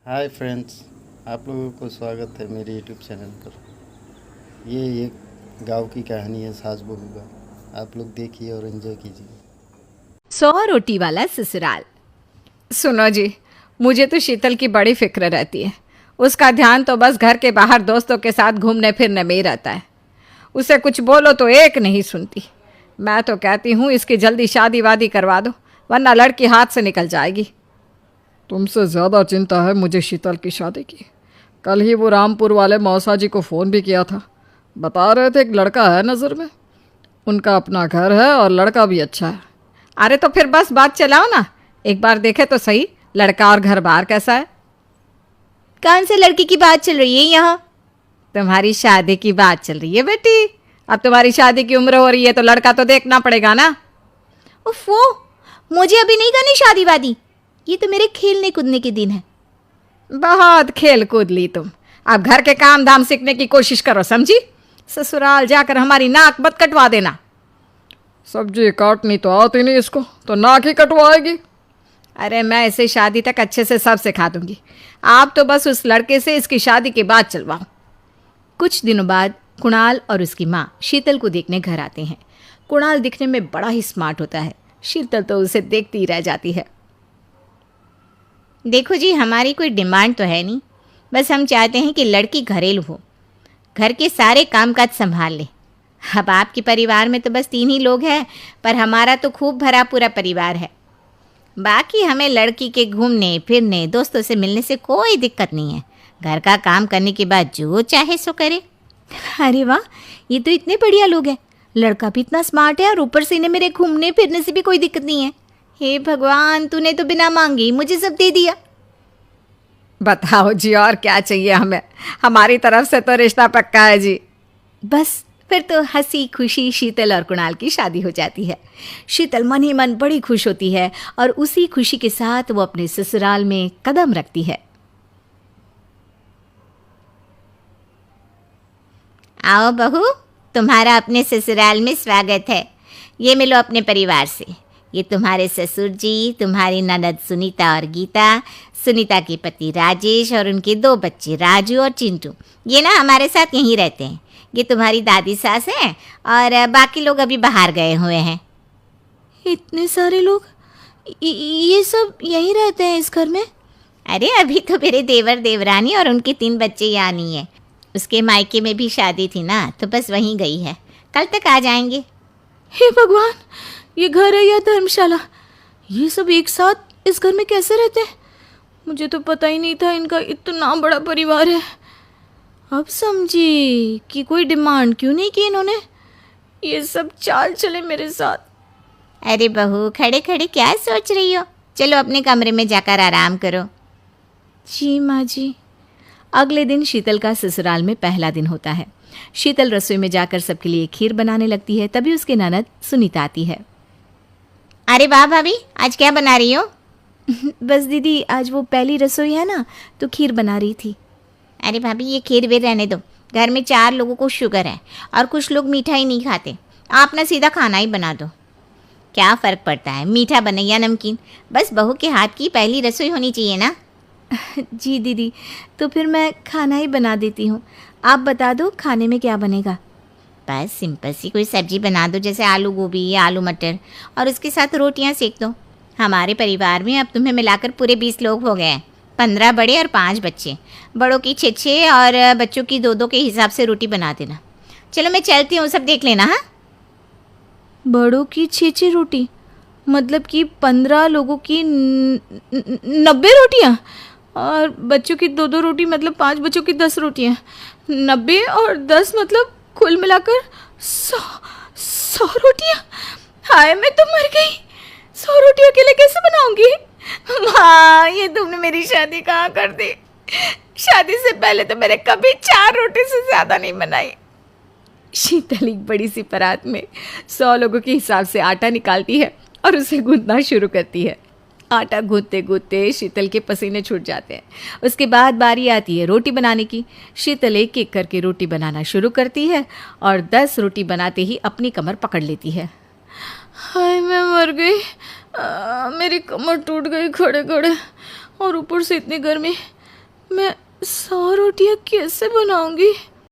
Hi friends, आप लोगों को स्वागत है मेरे यूट्यूब चैनल पर। ये एक गांव की कहानी है सास बहू का। आप लोग देखिए और एंजॉय कीजिए। 100 रोटी वाला ससुराल। सुनो जी, मुझे तो शीतल की बड़ी फिक्र रहती है। उसका ध्यान तो बस घर के बाहर दोस्तों के साथ घूमने फिरने में ही रहता है। उसे कुछ बोलो तो एक नहीं सुनती। मैं तो कहती हूँ इसकी जल्दी शादी वादी करवा दो, वरना लड़की हाथ से निकल जाएगी। तुमसे ज़्यादा चिंता है मुझे शीतल की शादी की। कल ही वो रामपुर वाले मौसा जी को फ़ोन भी किया था। बता रहे थे एक लड़का है नज़र में। उनका अपना घर है और लड़का भी अच्छा है। अरे तो फिर बस बात चलाओ ना, एक बार देखे तो सही लड़का और घर बार कैसा है। कौन से लड़की की बात चल रही है यहाँ? तुम्हारी शादी की बात चल रही है बेटी। अब तुम्हारी शादी की उम्र हो रही है तो लड़का तो देखना पड़ेगा ना। उफ़ो, मुझे अभी नहीं करनी शादी वादी। ये तो मेरे खेलने कूदने के दिन है। बहुत खेल कूद ली तुम, अब घर के काम धाम सीखने की कोशिश करो, समझी? ससुराल जाकर हमारी नाक मत कटवा देना। सब्जी काटनी तो आती नहीं इसको, तो नाक ही कटवाएगी। अरे मैं इसे शादी तक अच्छे से सब सिखा दूंगी। आप तो बस उस लड़के से इसकी शादी के बाद चलवाओ। कुछ दिनों बाद कुणाल और उसकी माँ शीतल को देखने घर आते हैं। कुणाल दिखने में बड़ा ही स्मार्ट होता है। शीतल तो उसे देखती ही रह जाती है। देखो जी, हमारी कोई डिमांड तो है नहीं, बस हम चाहते हैं कि लड़की घरेलू हो, घर के सारे कामकाज संभाल ले। अब आपके परिवार में तो बस 3 ही लोग हैं, पर हमारा तो खूब भरा पूरा परिवार है। बाकी हमें लड़की के घूमने फिरने दोस्तों से मिलने से कोई दिक्कत नहीं है। घर का काम करने के बाद जो चाहे सो करे। अरे वाह, ये तो इतने बढ़िया लोग हैं। लड़का भी इतना स्मार्ट है और ऊपर से इन्हें मेरे घूमने फिरने से भी कोई दिक्कत नहीं है। हे भगवान, तूने तो बिना मांगे ही मुझे सब दे दिया। बताओ जी, और क्या चाहिए हमें? हमारी तरफ से तो रिश्ता पक्का है जी। बस फिर तो हंसी खुशी शीतल और कुणाल की शादी हो जाती है। शीतल मन ही मन बड़ी खुश होती है और उसी खुशी के साथ वो अपने ससुराल में कदम रखती है। आओ बहू, तुम्हारा अपने ससुराल में स्वागत है। ये मिलो अपने परिवार से। ये तुम्हारे ससुर जी, तुम्हारी ननद सुनीता और गीता, सुनीता के पति राजेश और उनके 2 बच्चे राजू और चिंटू। ये ना हमारे साथ यहीं रहते हैं। ये तुम्हारी दादी सास है और बाकी लोग अभी बाहर गए हुए हैं। इतने सारे लोग, ये सब यहीं रहते हैं इस घर में? अरे अभी तो मेरे देवर देवरानी और उनके 3 बच्चे यहाँ नहीं है। उसके मायके में भी शादी थी ना, तो बस वहीं गई है। कल तक आ जाएंगे। हे भगवान, ये घर है या धर्मशाला? ये सब एक साथ इस घर में कैसे रहते हैं? मुझे तो पता ही नहीं था इनका इतना बड़ा परिवार है। अब समझी कि कोई डिमांड क्यों नहीं की इन्होंने। ये सब चाल चले मेरे साथ। अरे बहू, खड़े खड़े क्या सोच रही हो? चलो अपने कमरे में जाकर आराम करो। जी माँ जी। अगले दिन शीतल का ससुराल में पहला दिन होता है। शीतल रसोई में जाकर सबके लिए खीर बनाने लगती है। तभी उसके ननद सुनीता आती है। अरे वाह भाभी, आज क्या बना रही हो? बस दीदी, आज वो पहली रसोई है ना, तो खीर बना रही थी। अरे भाभी, ये खीर वे रहने दो। घर में 4 लोगों को शुगर है और कुछ लोग मीठा ही नहीं खाते। आप ना सीधा खाना ही बना दो। क्या फ़र्क पड़ता है, मीठा बने या नमकीन? बस बहू के हाथ की पहली रसोई होनी चाहिए ना। जी दीदी, तो फिर मैं खाना ही बना देती हूँ। आप बता दो खाने में क्या बनेगा? बस सिंपल सी कोई सब्जी बना दो, जैसे आलू गोभी या आलू मटर, और उसके साथ रोटियां सेक दो। हमारे परिवार में अब तुम्हें मिलाकर पूरे 20 लोग हो गए हैं। 15 बड़े और 5 बच्चे। बड़ों की 6 और बच्चों की 2 के हिसाब से रोटी बना देना। चलो मैं चलती हूँ, सब देख लेना। हाँ, बड़ों की 6 रोटी मतलब कि 15 लोगों की 90 रोटियाँ, और बच्चों की 2 रोटी मतलब 5 बच्चों की 10 रोटियाँ। 90 और 10 मतलब कुल मिलाकर 100 रोटियाँ। हाय, मैं तो मर गई। 100 रोटी अकेले कैसे बनाऊंगी? माँ, ये तुमने मेरी शादी कहाँ कर दी? शादी से पहले तो मैंने कभी 4 रोटी से ज़्यादा नहीं बनाई। शीतल एक बड़ी सी परात में 100 लोगों के हिसाब से आटा निकालती है और उसे गूंथना शुरू करती है। आटा गूंथते गूंथते शीतल के पसीने छूट जाते हैं। उसके बाद बारी आती है रोटी बनाने की। शीतल एक एक करके रोटी बनाना शुरू करती है और 10 रोटी बनाते ही अपनी कमर पकड़ लेती है। हाय, मैं मर गई। मेरी कमर टूट गई खड़े खड़े, और ऊपर से इतनी गर्मी। मैं 100 रोटियां कैसे बनाऊंगी?